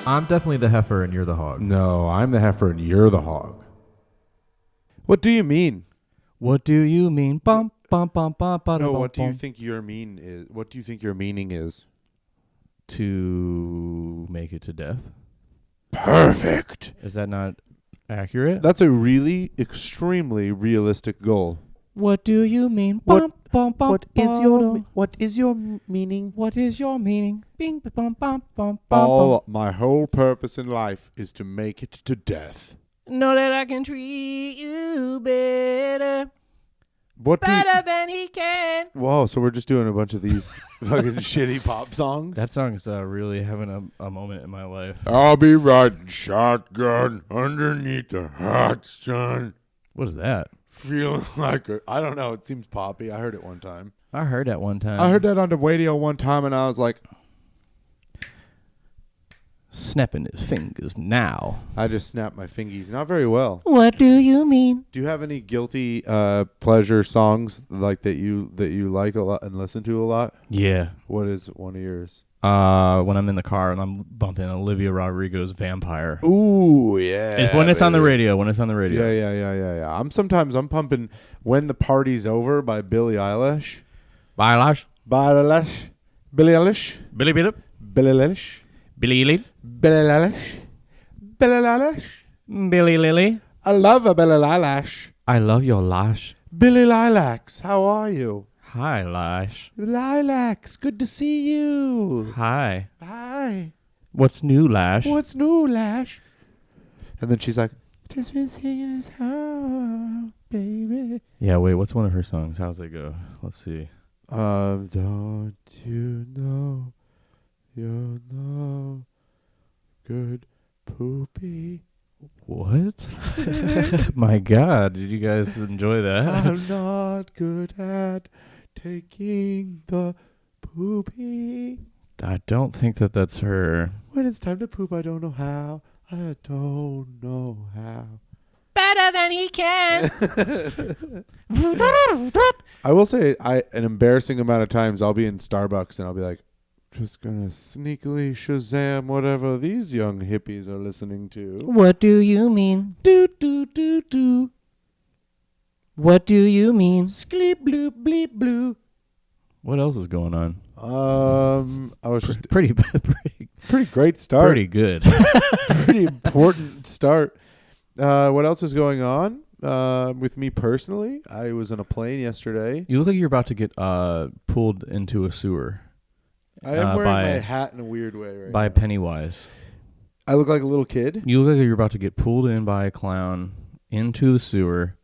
I'm definitely the heifer and you're the hog. No, I'm the heifer and you're the hog. What do you mean? What do you mean? Bum, bum, bum, bum, bum, No, bum, what do you bum. think your mean is? What do you think your meaning is? To make it to death? Perfect. Is that not accurate? That's a really extremely realistic goal. What do you mean? What- Bum, bum, What is bum, your bum. meaning? What is your meaning? Bing, bum, bum, bum, bum, All my whole purpose in life is to make it to death. bum. Know that I can treat you better, What do? better than he can. Whoa! So we're just doing a bunch of these fucking shitty pop songs. That song's really having a moment in my life. I'll be riding shotgun underneath the hot sun, What is that? feeling like I don't know. It seems poppy. I heard it one time. I heard that one time. I heard that on the radio one time, and I was like, Snapping his fingers now. I just snapped my fingies. Not very well. What do you mean? Do you have any guilty pleasure songs like that you like a lot and listen to a lot? Yeah. What is one of yours? When I'm in the car and I'm bumping Olivia Rodrigo's Vampire. Ooh, yeah. It's when it's on the radio. When it's on the radio. Yeah. I'm pumping "When the Party's Over" by Billie Eilish. Bye, Lash. Billie Eilish. Billy Billy. Billie Eilish. Billy Lily. Billie Eilish. Billie Eilish. Billy Lily. I love a Billie Eilish. I love your Lash. Billie Lilacs, how are you? Hi, Lash. Lilacs, good to see you. Hi. Hi. What's new, Lash? What's new, Lash? And then she's like, just been singing his heart, baby. Yeah, wait, what's one of her songs? How's it go? Let's see. Don't you know you're no good poopy? What? My God, did you guys enjoy that? I'm not good at taking the poopy. I don't think that's her. When it's time to poop, I don't know how. I don't know how. Better than he can. I will say, an embarrassing amount of times I'll be in Starbucks and I'll be like, just gonna sneakily Shazam whatever these young hippies are listening to. What do you mean? Do do do do. What do you mean? Skleep bloop bleep blue. What else is going on? I was just Pretty great start. pretty good. Pretty important start. What else is going on? With me personally, I was on a plane yesterday. You look like you're about to get pulled into a sewer. I am wearing by my hat in a weird way right by now. Pennywise. I look like a little kid. You look like you're about to get pulled in by a clown into the sewer.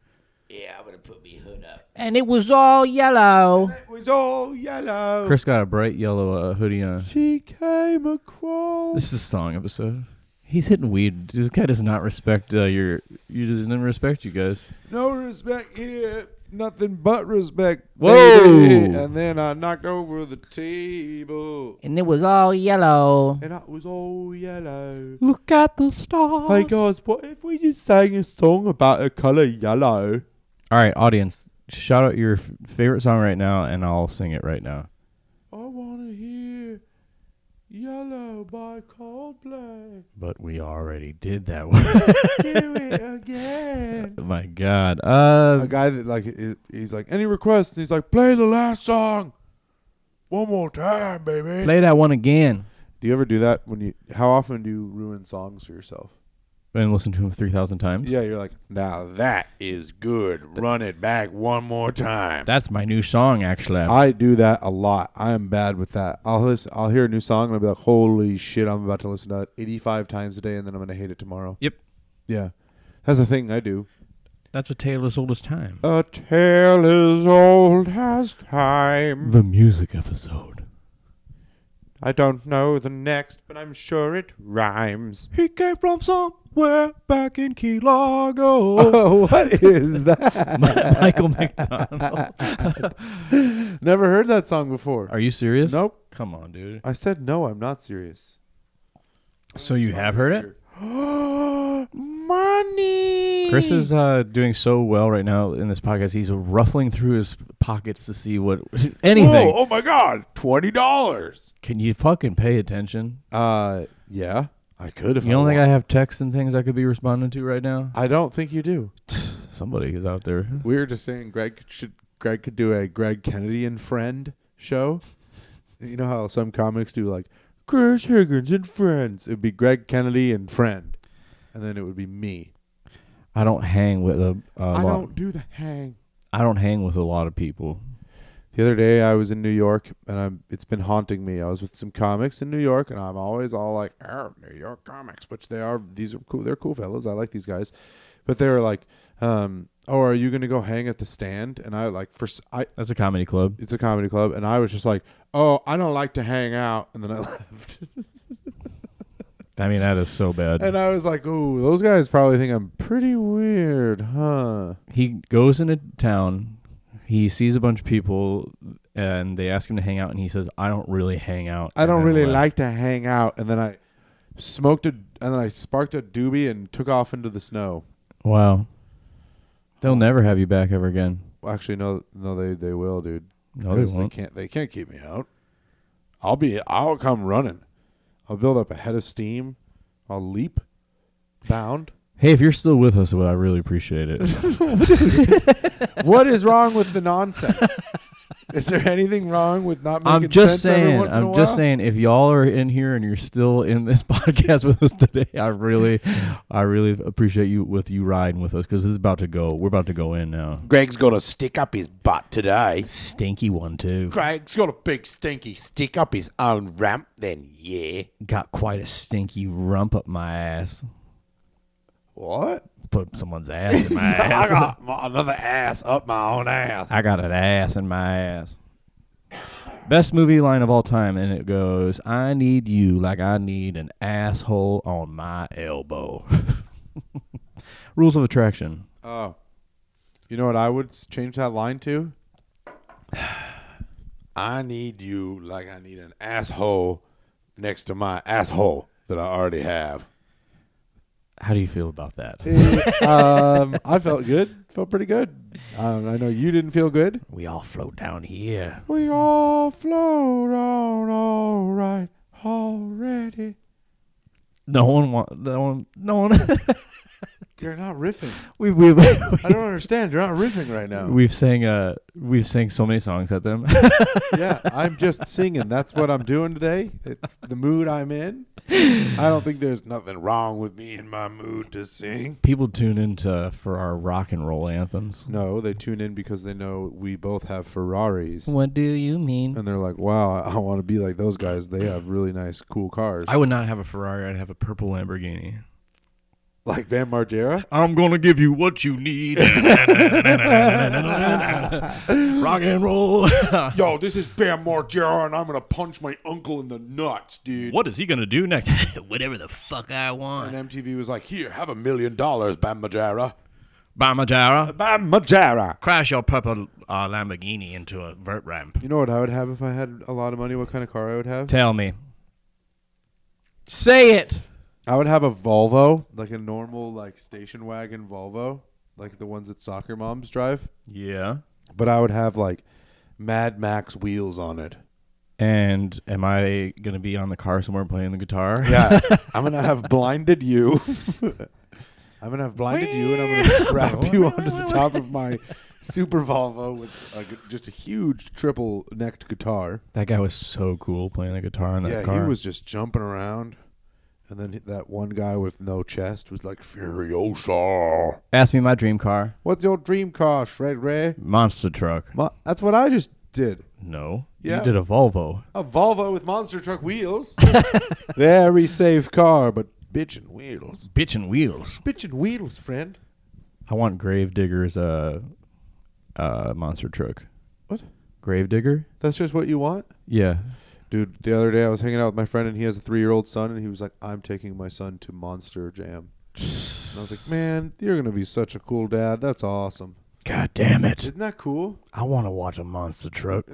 Yeah, I'm gonna put me hood up. And it was all yellow. It was all yellow. Chris got a bright yellow hoodie on. She came across. This is a song episode. He's hitting weed. This guy does not respect you doesn't respect you guys. No respect here. Nothing but respect. Whoa. Baby. And then I knocked over the table. And it was all yellow. And it was all yellow. Look at the stars. Hey guys, what if we just sang a song about a color yellow? All right, audience, shout out your favorite song right now, and I'll sing it right now. I want to hear Yellow by Coldplay. But we already did that one. Do it again. My God. A guy that he's like, any requests? And he's like, play the last song one more time, baby. Play that one again. Do you ever do that how often do you ruin songs for yourself? And listen to him 3,000 times. Yeah, you're like, now that is good. Run it back one more time. That's my new song, actually. I do that a lot. I am bad with that. I'll hear a new song and I'll be like, holy shit, I'm about to listen to it 85 times a day and then I'm going to hate it tomorrow. Yep. Yeah. That's a thing I do. That's a tale as old as time. A tale as old as time. The music episode. I don't know the next, but I'm sure it rhymes. He came from somewhere back in Key Largo. Oh, what is that? Michael McDonald. Never heard that song before. Are you serious? Nope. Come on, dude. I said no, I'm not serious. So you have heard it? Money. Chris is doing so well right now in this podcast. He's ruffling through his pockets to see what anything. Whoa, oh my God, $20. Can you fucking pay attention? Yeah, I could if You don't think I want. have texts and things I could be responding to right now? I don't think you do. Somebody is out there. We were just saying Greg could do a Greg Kennedy and Friend show. You know how some comics do like Chris Higgins and Friends. It'd be Greg Kennedy and Friend, and then it would be me. I don't hang with I don't do the hang. I don't hang with a lot of people. The other day I was in New York, and it's been haunting me. I was with some comics in New York, and I'm always all like, "Oh, New York comics," which they are. These are cool. They're cool fellas. I like these guys, but they were like, "Oh, are you gonna go hang at the Stand?" And I like That's a comedy club. it's a comedy club, and I was just like, "Oh, I don't like to hang out," and then I left. I mean, that is so bad. And I was like, "Ooh, those guys probably think I'm pretty weird, huh?" He goes into town. He sees a bunch of people, and they ask him to hang out, and he says, "I don't really hang out. I don't and then really left. like to hang out. And then I sparked a doobie and took off into the snow. Wow. They'll never have you back ever again. Well, actually, no, they will, dude. No, they 'Cause won't. They can't keep me out. I'll come running. I'll build up a head of steam. I'll leap, bound. Hey, if you're still with us, well, I really appreciate it. What is wrong with the nonsense? Is there anything wrong with not making I'm just sense every saying. once in a I'm while? just saying. If y'all are in here and you're still in this podcast with us today, I really appreciate you riding with us because this is about to go. We're about to go in now. Greg's got to stick up his butt today. Stinky one too. Greg's got a big stinky stick up his own ramp, then yeah. Got quite a stinky rump up my ass. What? Put someone's ass in my I ass. got another ass up my own ass. I got an ass in my ass. Best movie line of all time, and it goes, "I need you like I need an asshole on my elbow." Rules of Attraction. Oh. You know what I would change that line to? I need you like I need an asshole next to my asshole that I already have. How do you feel about that? I felt good. Felt pretty good. I know you didn't feel good. We all float down here. We all float on all right already. No one. You're not riffing. We've I don't understand. You're not riffing right now. we've sang so many songs at them. Yeah, I'm just singing. That's what I'm doing today. It's the mood I'm in. I don't think there's nothing wrong with me in my mood to sing. People tune in for our rock and roll anthems. No, they tune in because they know we both have Ferraris. What do you mean? And they're like, wow, I want to be like those guys. They have really nice, cool cars. I would not have a Ferrari. I'd have a purple Lamborghini. Like Bam Margera? I'm gonna give you what you need. Rock and roll. Yo, this is Bam Margera, and I'm going to punch my uncle in the nuts, dude. What is he gonna do next? Whatever the fuck I want. And MTV was like, here, have $1 million, Bam Margera. Bamajara. Bam Margera. Crash your purple Lamborghini into a vert ramp. You know what I would have if I had a lot of money? What kind of car I would have? Tell me. Say it. I would have a Volvo, like a normal like station wagon Volvo, like the ones that soccer moms drive. Yeah. But I would have like Mad Max wheels on it. And am I gonna be on the car somewhere playing the guitar? Yeah, I'm gonna have blinded you. I'm gonna have blinded you, and I'm gonna strap you onto the top of my Super Volvo with just a huge triple-necked guitar. That guy was so cool playing the guitar in that Yeah, car. he was just jumping around. And then that one guy with no chest was like, Furiosa. Ask me my dream car. What's your dream car, Shred Ray? Monster truck. That's what I just did. No. Yeah. You did a Volvo. A Volvo with monster truck wheels. Very safe car, but bitchin' wheels. Bitchin' wheels. Bitchin' wheels, friend. I want Gravedigger's monster truck. What? Gravedigger? That's just what you want? Yeah. Dude, the other day I was hanging out with my friend, and he has a 3-year-old son, and he was like, I'm taking my son to Monster Jam. And I was like, man, you're going to be such a cool dad. That's awesome. God damn it. Isn't that cool? I want to watch a monster truck.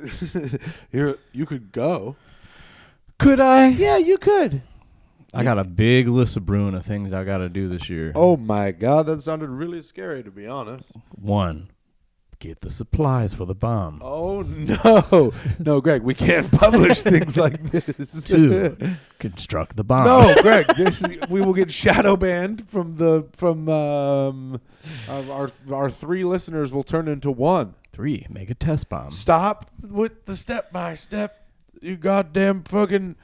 You could go. Could I? Yeah, you could. I got a big list of brewing of things I got to do this year. Oh my God, that sounded really scary, to be honest. 1, get the supplies for the bomb. Oh no, Greg, we can't publish things like this. 2, construct the bomb. No, Greg, we will get shadow banned from our 3 listeners will turn into 1. 3, make a test bomb. Stop with the step by step, you goddamn fucking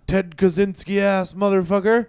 Ted Kaczynski ass motherfucker.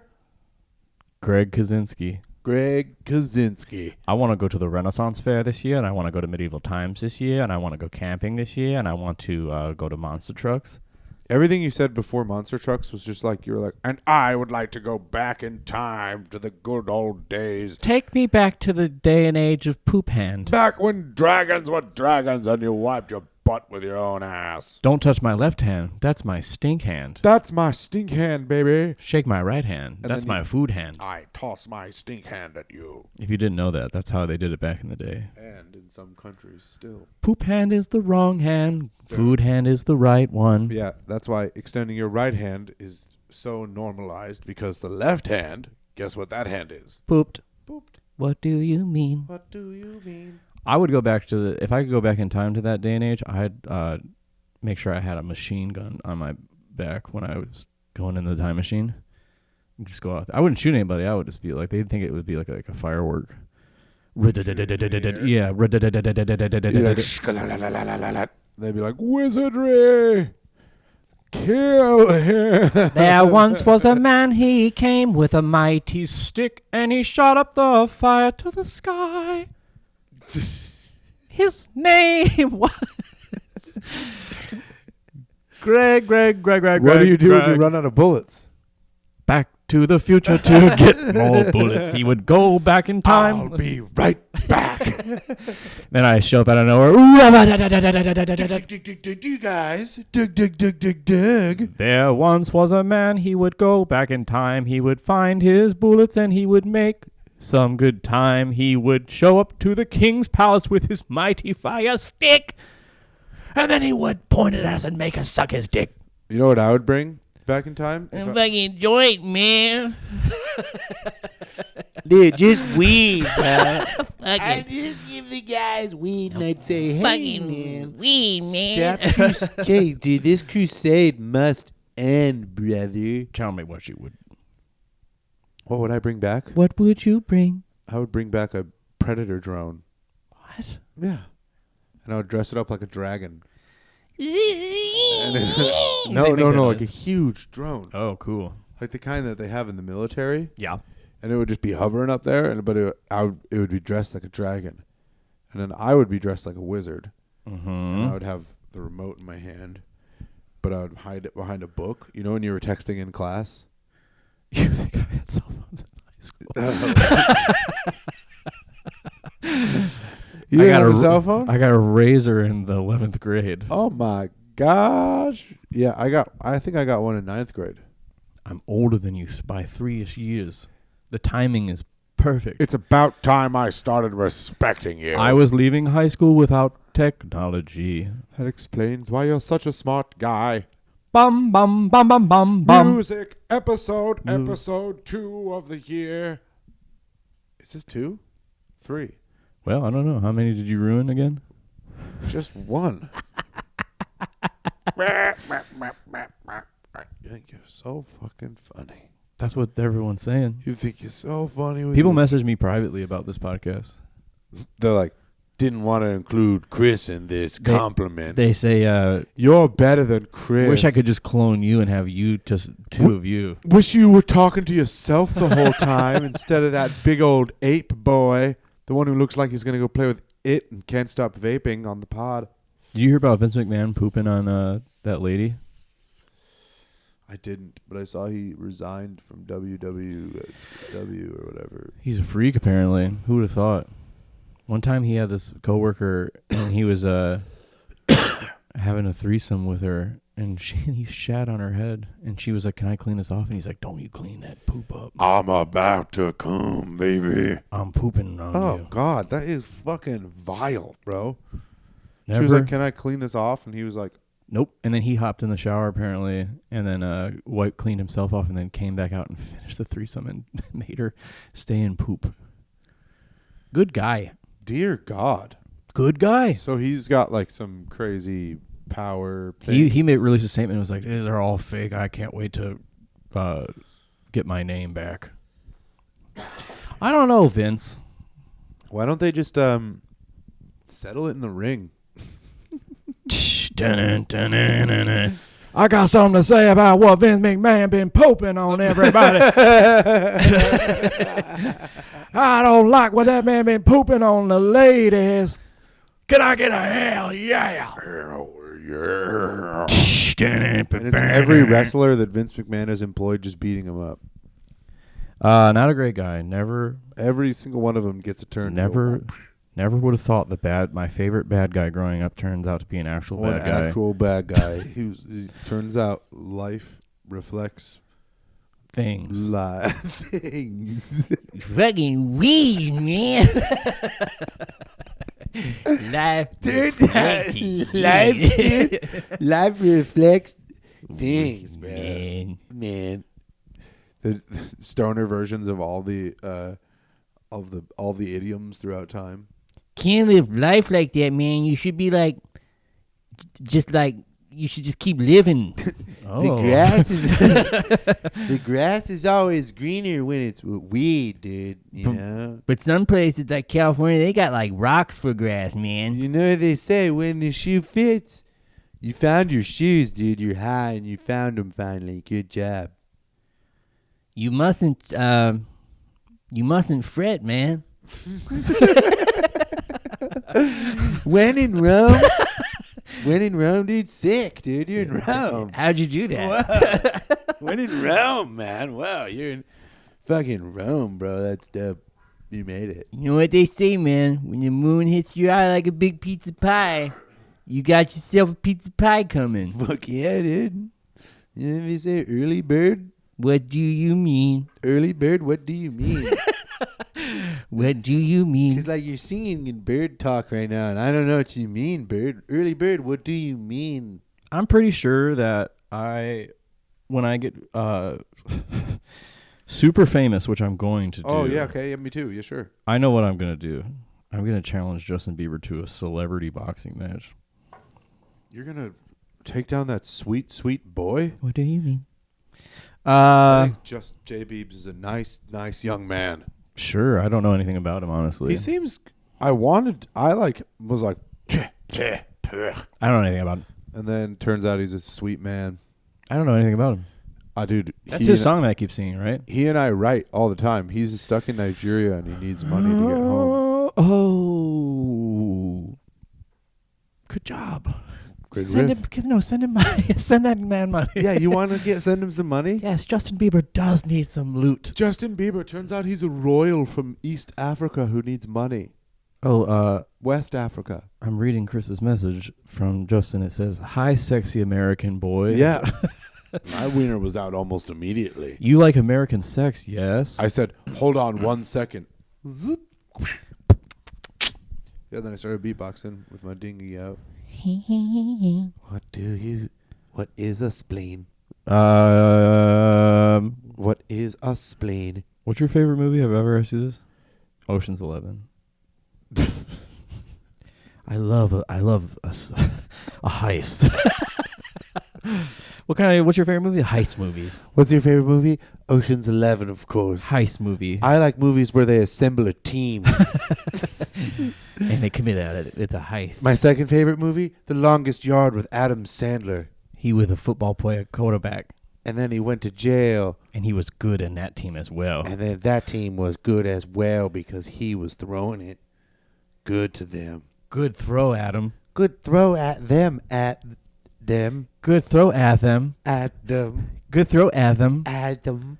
Greg Kaczynski. Greg Kaczynski. I want to go to the Renaissance Fair this year, and I want to go to Medieval Times this year, and I want to go camping this year, and I want to go to Monster Trucks. Everything you said before Monster Trucks was just like, you were like, and I would like to go back in time to the good old days. Take me back to the day and age of Poop Hand. Back when dragons were dragons and you wiped your butt with your own ass. Don't touch my left hand. That's my stink hand. That's my stink hand, baby. Shake my right hand. And That's then my food hand. I toss my stink hand at you. If you didn't know that, that's how they did it back in the day. And in some countries still. Poop hand is the wrong hand. Food hand is the right one. Yeah, that's why extending your right hand is so normalized, because the left hand, guess what that hand is? Pooped. Pooped. What do you mean? What do you mean? I would go back to if I could go back in time to that day and age, I'd make sure I had a machine gun on my back when I was going in the time machine. Just go out there. I wouldn't shoot anybody. I would just be like, they'd think it would be like a firework. Yeah. They'd be like, wizardry! Kill him! There once was a man, he came with a mighty stick, and he shot up the fire to the sky. His name was Greg. What do you do when you run out of bullets? Back to the future to get more bullets. He would go back in time. I'll be right back. Then I show up out of nowhere. You guys, dig. There once was a man, he would go back in time. He would find his bullets and he would make some good time. He would show up to the king's palace with his mighty fire stick. And then he would point at us and make us suck his dick. You know what I would bring back in time? Fucking joint, man. Dude, just weed, bro. Fucking, just give the guys weed and I'd say, hey, fucking man. weed, man. Okay, dude, this crusade must end, brother. Tell me what you would. What would I bring back? What would you bring? I would bring back a predator drone. What? Yeah. And I would dress it up like a dragon. No, like a huge drone. Oh, cool. Like the kind that they have in the military. Yeah. And it would just be hovering up there, but it would be dressed like a dragon. And then I would be dressed like a wizard. Mm-hmm. And I would have the remote in my hand, but I would hide it behind a book. You know when you were texting in class? You think I had cell phones in high school? You didn't have a cell phone? I got a razor in the 11th grade. Oh my gosh. Yeah, I think I got one in 9th grade. I'm older than you by 3-ish years. The timing is perfect. It's about time I started respecting you. I was leaving high school without technology. That explains why you're such a smart guy. Bum, bum, bum, bum, bum, bum. Music episode 2 of the year. Is this 2? 3. Well, I don't know. How many did you ruin again? Just 1. You think you're so fucking funny. That's what everyone's saying. You think you're so funny. With People you. message me privately about this podcast. They're like, didn't want to include Chris in this compliment. They say, you're better than Chris. wish I could just clone you and have you, just two of you. Wish you were talking to yourself the whole time instead of that big old ape boy. The one who looks like he's going to go play with it and can't stop vaping on the pod. Did you hear about Vince McMahon pooping on that lady? I didn't, but I saw he resigned from WWW or whatever. He's a freak, apparently. Who would have thought? One time he had this coworker, and he was having a threesome with her, and he shat on her head, and she was like, "Can I clean this off?" And he's like, "Don't you clean that poop up. I'm about to come, baby. I'm pooping on Oh, you." God, that is fucking vile, bro. Never, She was like, can I clean this off? And he was like, Nope. And then he hopped in the shower apparently, and then cleaned himself off, and then came back out and finished the threesome and made her stay in poop. Good guy. Dear God. Good guy. So he's got like some crazy power thing. He released a statement and was like, "These are all fake. I can't wait to get my name back." I don't know, Vince. Why don't they just settle it in the ring? I got something to say about what Vince McMahon been pooping on everybody. I don't like what that man been pooping on the ladies. Can I get a hell yeah? Hell yeah. And it's every wrestler that Vince McMahon has employed just beating him up. Not a great guy. Never Every single one of them gets a turn. Never would have thought that my favorite bad guy growing up turns out to be an actual One bad guy. actual bad guy. He turns out life reflects Things. things. Fucking weed, man. Life, Dude, reflects life reflects things, bro. man. Man. The stoner versions of all the idioms throughout time. Can't live life like that, man. You should be like, you should just keep living. The grass is always greener when it's with weed, dude. You know. But some places like California, they got like rocks for grass, man. You know they say when the shoe fits, you found your shoes, dude. You're high and you found them finally. Good job. You mustn't fret, man. When in Rome, dude, sick, dude. You're in Rome. How'd you do that? When in Rome, man. Wow, you're in fucking Rome, bro. That's dope. You made it. You know what they say, man? When the moon hits your eye like a big pizza pie, you got yourself a pizza pie coming. Fuck yeah, dude. You know what they say? Early bird? What do you mean? Early bird? What do you mean? What do you mean? Because like you're singing in bird talk right now, and I don't know what you mean, bird. Early bird, what do you mean? I'm pretty sure that when I get super famous, which I'm going to do. Oh yeah, okay, yeah, me too. Yeah, sure. I know what I'm gonna do. I'm gonna challenge Justin Bieber to a celebrity boxing match. You're gonna take down that sweet, sweet boy. What do you mean? I think just J. Biebs is a nice, nice young man. Sure. I don't know anything about him, honestly. He seems. I was like. I don't know anything about him. And then turns out he's a sweet man. I don't know anything about him. Dude. That's his song that I keep singing, right? He and I write all the time. He's stuck in Nigeria and he needs money to get home. Oh. Good job. Great Send riff. him money. Send that man money. Yeah, you want to send him some money? Yes, Justin Bieber does need some loot. Justin Bieber, turns out he's a royal from East Africa who needs money. Oh, West Africa. I'm reading Chris's message from Justin. It says, "Hi, sexy American boy." Yeah. My wiener was out almost immediately. You like American sex, yes? I said, hold on 1 second. Zip. Yeah, then I started beatboxing with my dinghy out. What is a spleen? What is a spleen? What's your favorite movie? Have I ever asked you this? Ocean's 11. I love a heist. What's your favorite movie? Heist movies. What's your favorite movie? Ocean's 11, of course. Heist movie. I like movies where they assemble a team. And they commit it. It's a heist. My second favorite movie, The Longest Yard with Adam Sandler. He was a football player, quarterback, And then he went to jail. and he was good in that team as well. And then that team was good as well because he was throwing it good to them. Good throw, Adam. Good throw at them, at them, Good throw, Atham. at them, Good throw, Atham. at them.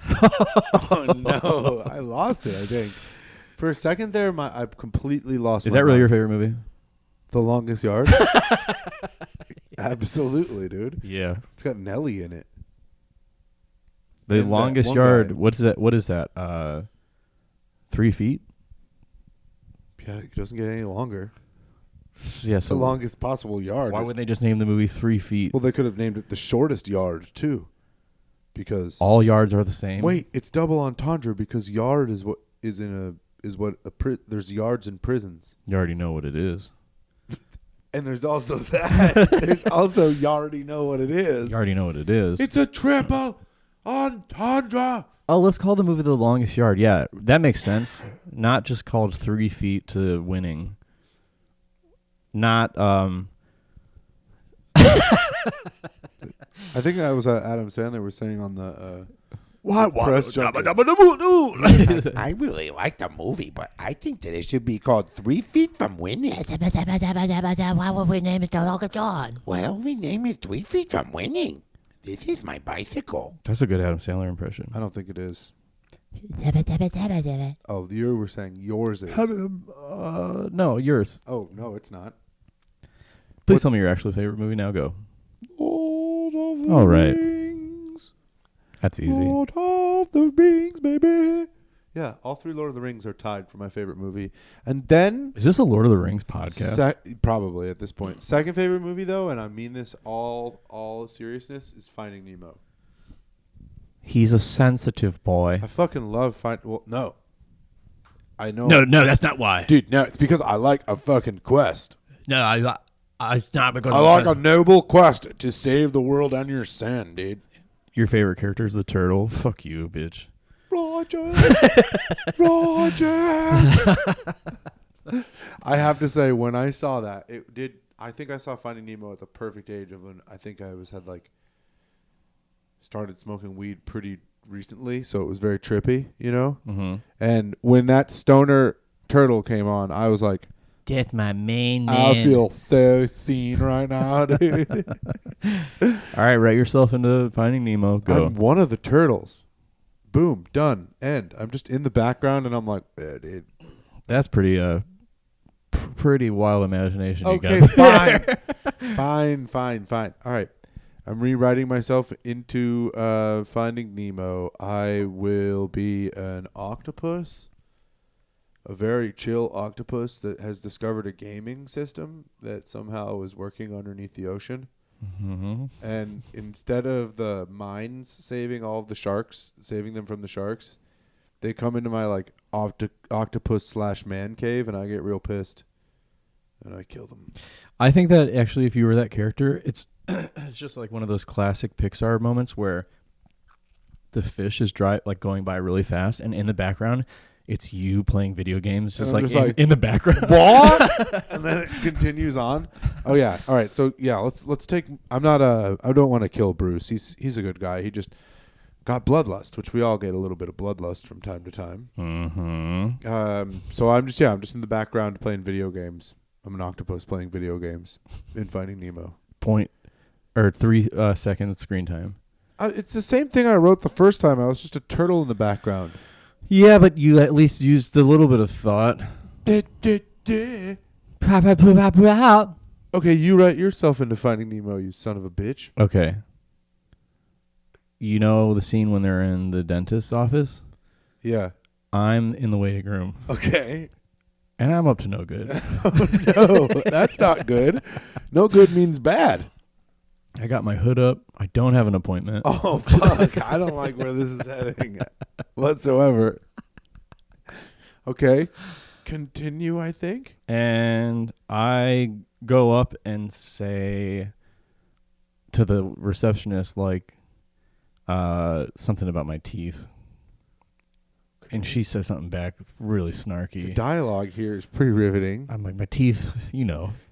Oh, no. I lost it, I think. For a second there, I completely lost Is my that really your mind. favorite movie? The Longest Yard? Absolutely, dude. Yeah. It's got Nelly in it. The And that longest one yard. guy. What is that? 3 feet? Yeah, it doesn't get any longer. Yeah, It's the so longest possible yard. why would they just name the movie 3 feet? Well, they could have named it the shortest yard too, because All yards are the same. wait, it's double entendre because yard is what is in a is what a there's yards in prisons, You already know what it is. and there's also that. There's also you already know what it is. You already know what it is. It's a triple entendre. Oh, let's call the movie The Longest Yard. Yeah, that makes sense. Not just called 3 feet to winning. Not I think that was Adam Sandler was saying on the press junket. I really like the movie, but I think that it should be called 3 Feet from Winning. Why would we name it The Longest Yard? Well, we name it 3 Feet from Winning. This is my bicycle. That's a good Adam Sandler impression. I don't think it is. Oh, you were saying yours is. No, yours. Oh no, it's not. Please tell me your actual favorite movie now. Go. Lord of the All right. Rings. That's easy. Lord of the Rings, baby. Yeah, all 3 Lord of the Rings are tied for my favorite movie. And then Is this a Lord of the Rings podcast? probably at this point. Second favorite movie though, and I mean this all seriousness, is Finding Nemo. He's a sensitive boy. I fucking love no. I know. No, that's not why. Dude, no, it's because I like a fucking quest. No, I not because I like a noble quest to save the world and your sin, dude. Your favorite character is the turtle. Fuck you, bitch. Roger. I have to say, when I saw that, I think I saw Finding Nemo at the perfect age of when I think I had started smoking weed pretty recently, so it was very trippy, you know? Mm-hmm. And when that stoner turtle came on, I was like, That's my main man. I feel so seen right now, dude. All right, write yourself into Finding Nemo. Go. I'm one of the turtles. Boom, done, end. I'm just in the background, and I'm like, yeah, dude. That's pretty pretty wild imagination you Okay, got. fine. All right. I'm rewriting myself into Finding Nemo. I will be an octopus, a very chill octopus that has discovered a gaming system that somehow is working underneath the ocean. Mm-hmm. And instead of the mines saving all of the sharks, saving them from the sharks, they come into my octopus / man cave, and I get real pissed, and I kill them. I think that actually, if you were that character, it's just like one of those classic Pixar moments where the fish is going by really fast, and in the background, it's you playing video games, just in the background. What? And then it continues on. Oh yeah. All right. So yeah, let's take. I don't want to kill Bruce. He's a good guy. He just got bloodlust, which we all get a little bit of bloodlust from time to time. Mm-hmm. So I'm just in the background playing video games. I'm an octopus playing video games in Finding Nemo. 3 seconds screen time. It's the same thing I wrote the first time. I was just a turtle in the background. Yeah, but you at least used a little bit of thought. Okay, you write yourself into Finding Nemo, you son of a bitch. Okay. You know the scene when they're in the dentist's office? Yeah. I'm in the waiting room. Okay. And I'm up to no good. Oh, no, that's not good. No good means bad. I got my hood up. I don't have an appointment. Oh, fuck. I don't like where this is heading whatsoever. Okay. Continue, I think. And I go up and say to the receptionist, something about my teeth. And she says something back that's really snarky. The dialogue here is pretty riveting. I'm like, my teeth,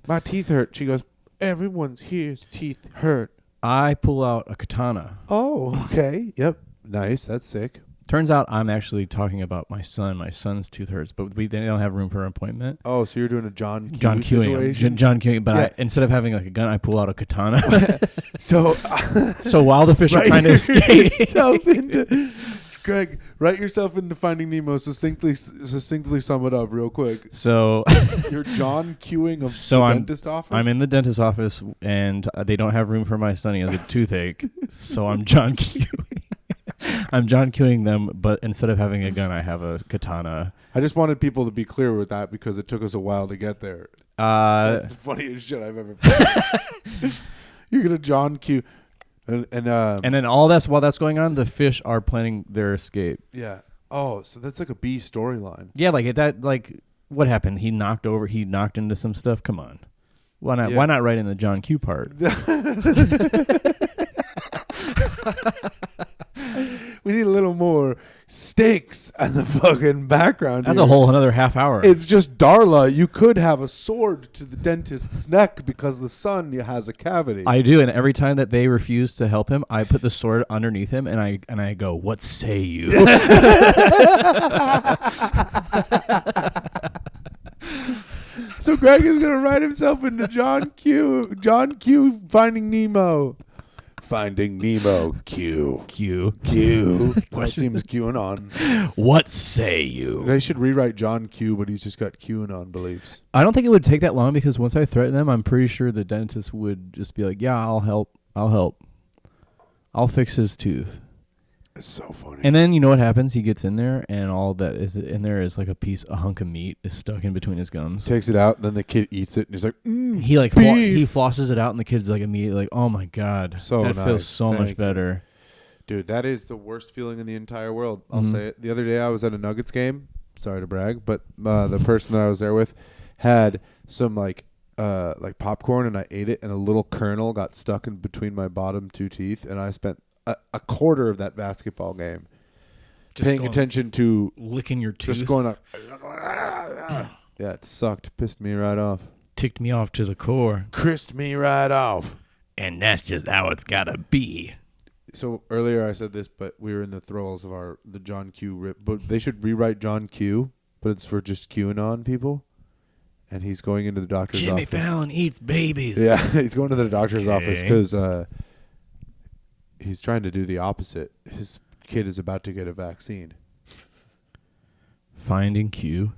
My teeth hurt. She goes, everyone's here's teeth hurt. I pull out a katana. Oh, okay. Yep. Nice. That's sick. Turns out I'm actually talking about my son. My son's tooth hurts, but they don't have room for an appointment. Oh, so you're doing a John Queuing. situation? John Queuing, but Yeah. instead of having a gun, I pull out a katana. So while the fish are trying to escape. Greg, write yourself into Finding Nemo. Succinctly sum it up real quick. So You're John Queuing of the dentist office? I'm in the dentist office, and they don't have room for my son. He has a toothache. So I'm John Queuing. I'm John Queuing them, but instead of having a gun, I have a katana. I just wanted people to be clear with that because it took us a while to get there. That's the funniest shit I've ever played. You're gonna John Q. And then while that's going on, the fish are planning their escape. yeah. Oh, so that's like a B storyline. Yeah, what happened? He knocked into some stuff. Come on. Why not? Yeah. Why not write in the John Q part? We need a little more stakes on the fucking background. That's here. a whole another half hour. It's just Darla. You could have a sword to the dentist's neck because the son has a cavity. I do, and every time that they refuse to help him, I put the sword underneath him, and I go, "What say you?" So Greg is gonna write himself into John Q. John Q. Finding Nemo. Finding Nemo. Q. Q. That seems QAnon. What say you? They should rewrite John Q, but he's just got QAnon beliefs. I don't think it would take that long because once I threaten them, I'm pretty sure the dentist would just be like, "Yeah, I'll help. I'll fix his tooth." It's so funny. And then you know what happens? He gets in there, and all that is in there is like a hunk of meat is stuck in between his gums. Takes it out, then the kid eats it, and he's like, He like beef. he flosses it out, and the kid's like immediately like, "Oh my god, So that nice. feels so Thank much you. better." Dude, that is the worst feeling in the entire world. I'll Mhm. say it. The other day I was at a Nuggets game. Sorry to brag, but the person that I was there with had some like popcorn, and I ate it, and a little kernel got stuck in between my bottom two teeth, and I spent a quarter of that basketball game paying attention to licking your tooth. just going up. Yeah, it sucked. Pissed me right off. Ticked me off to the core, Crissed me right off. and that's just how it's gotta be. So earlier I said this, but we were in the throes of the John Q rip. But they should rewrite John Q, but it's for just QAnon people. And he's going into the doctor's Jimmy office. Fallon eats babies. Yeah, he's going to the doctor's office Okay. because he's trying to do the opposite. His kid is about to get a vaccine. Finding Q.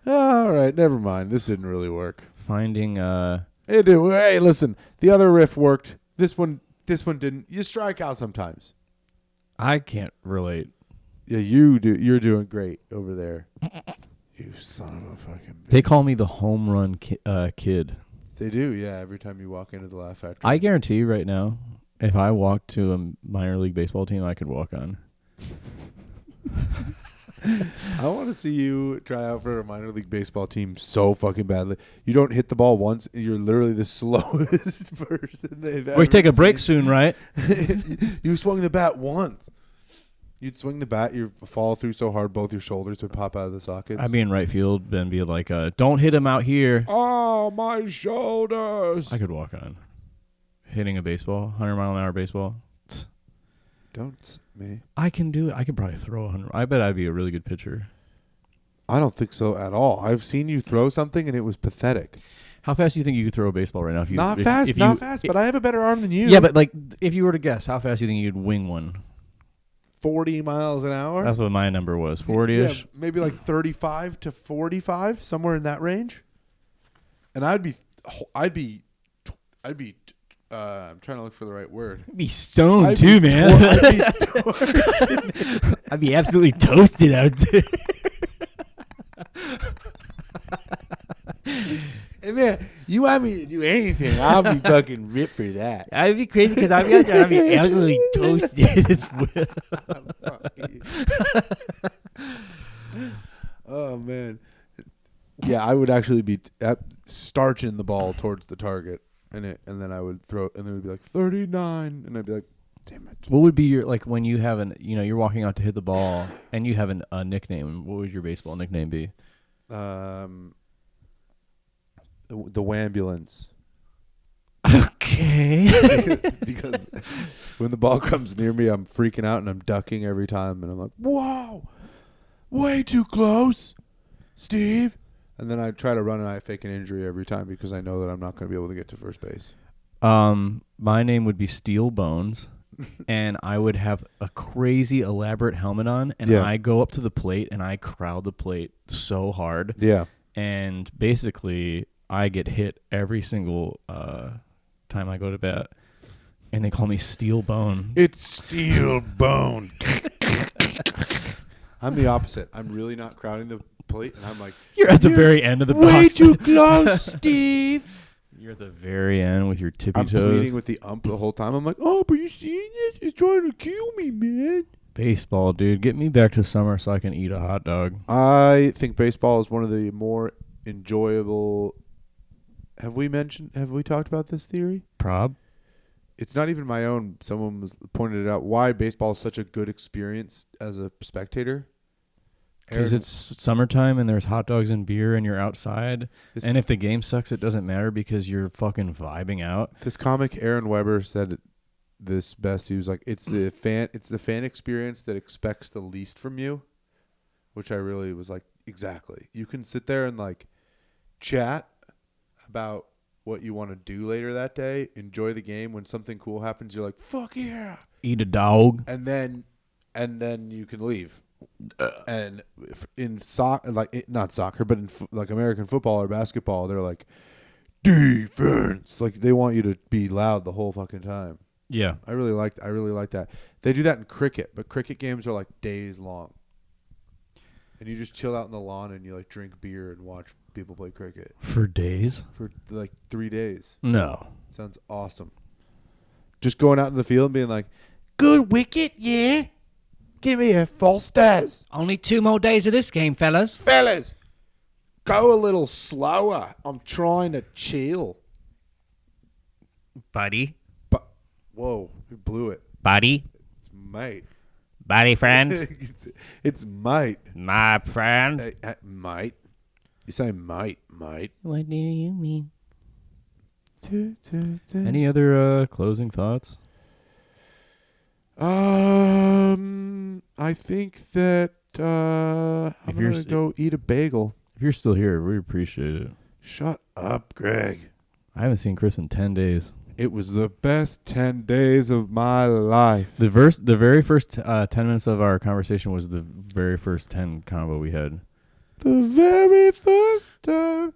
All right, never mind. This didn't really work. Finding It did. Hey, listen, the other riff worked. This one didn't. You strike out sometimes. I can't relate. Yeah, you do. You're doing great over there. You son of a fucking bitch. They call me the home run kid. They do, yeah. Every time you walk into the Laugh Factory. I guarantee you right now, if I walked to a minor league baseball team, I could walk on. I want to see you try out for a minor league baseball team so fucking badly. You don't hit the ball once, and you're literally the slowest person they've ever We take a break seen. soon, right? You swung the bat once. You'd swing the bat, you'd fall through so hard both your shoulders would pop out of the sockets. I'd be in right field and be like, "Don't hit him out here." Oh, my shoulders. I could walk on. Hitting a baseball, 100-mile-an-hour baseball. Don't me. I can do it. I could probably throw 100. I bet I'd be a really good pitcher. I don't think so at all. I've seen you throw something, and it was pathetic. How fast do you think you could throw a baseball right now? If you, Not if fast, you- but I have a better arm than you. Yeah, but like, if you were to guess, how fast do you think you could wing one? 40 miles an hour? That's what my number was, 40-ish. Yeah, maybe like 35 to 45, somewhere in that range. And I'd be I'm trying to look for the right word. I'd be stoned I'd too, be man. I'd be absolutely toasted out there. And man, you want me to do anything, I'll be fucking ripped for that. I'd be crazy because I'd be out there. I'd be absolutely toasted as well. Oh man. Yeah, I would actually be starching the ball towards the target, and then I would throw, and then it would be like 39, and I'd be like, damn it. What would be your, like, when you have you're walking out to hit the ball and you have a nickname? What would your baseball nickname be? The Wambulance. Okay. Because when the ball comes near me, I'm freaking out and I'm ducking every time, and I'm like, whoa, way too close, Steve. And then I try to run and I fake an injury every time because I know that I'm not going to be able to get to first base. My name would be Steel Bones, and I would have a crazy elaborate helmet on, and Yeah. I go up to the plate and I crowd the plate so hard, Yeah. and basically I get hit every single time I go to bat, and they call me Steel Bone. It's Steel Bone. I'm the opposite. I'm really not crowding the plate, and I'm like, You're at the very end of the Way box. too close, Steve. You're at the very end with your tippy I'm toes. pleading with the ump the whole time. I'm like, oh, but you seeing this? He's trying to kill me, man. Baseball, dude. Get me back to summer so I can eat a hot dog. I think baseball is one of the more enjoyable. Have we talked about this theory? Prob. It's not even my own. Someone was pointed it out why baseball is such a good experience as a spectator. Because Aaron- it's summertime and there's hot dogs and beer and you're outside. This- And if the game sucks, it doesn't matter because you're fucking vibing out. This comic, Aaron Weber, said it this best. He was like, it's the fan experience that expects the least from you, which I really was like, exactly. You can sit there and like chat about what you want to do later that day, enjoy the game. When something cool happens, you're like, fuck yeah. Eat a dog. And then you can leave. And in soccer, not soccer, but in like American football or basketball, they're like, defense. Like they want you to be loud the whole fucking time. Yeah. I really like that. They do that in cricket, but cricket games are like days long. And you just chill out in the lawn and you like drink beer and watch people play cricket For days? for like 3 days. No. Sounds awesome. Just going out in the field and being like, Good wicket, yeah. Give me a false stars. Only 2 more days of this game, fellas. fellas, go a little slower. I'm trying to chill. Buddy. But whoa, you blew it. Buddy. It's mate. Buddy friend. it's mate. My friend. Hey, mate. You say mate. What do you mean? Any other closing thoughts? I think that I'm you're gonna go eat a bagel. If you're still here, we appreciate it. Shut up, Greg. I haven't seen Chris in 10 days. It was the best 10 days of my life. The very first 10 minutes of our conversation was the very first 10 combo we had. The very first time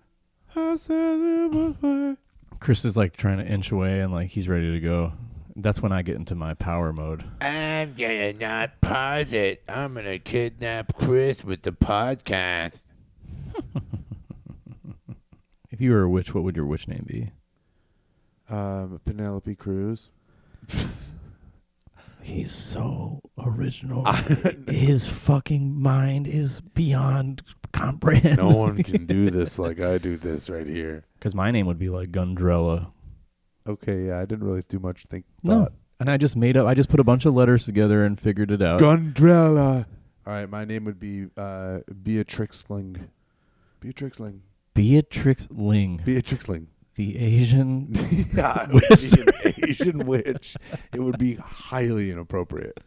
I said it was right. Chris is like trying to inch away and like he's ready to go. That's when I get into my power mode. I'm gonna not pause it. I'm gonna kidnap Chris with the podcast. If you were a witch, what would your witch name be? Penelope Cruz. He's so original. His fucking mind is beyond comprehension. No one can do this like I do this right here. Because my name would be like Gundrella. Okay, yeah, I didn't really do much No. thought. And I just put a bunch of letters together and figured it out. Gundrella. All right, my name would be Beatrix Ling. Beatrix Ling, Beatrix Ling. the Asian Yeah, it wizard. would be an Asian witch. It would be highly inappropriate.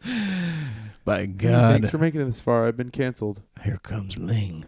By God. Thanks for making it this far. I've been canceled. Here comes Ling.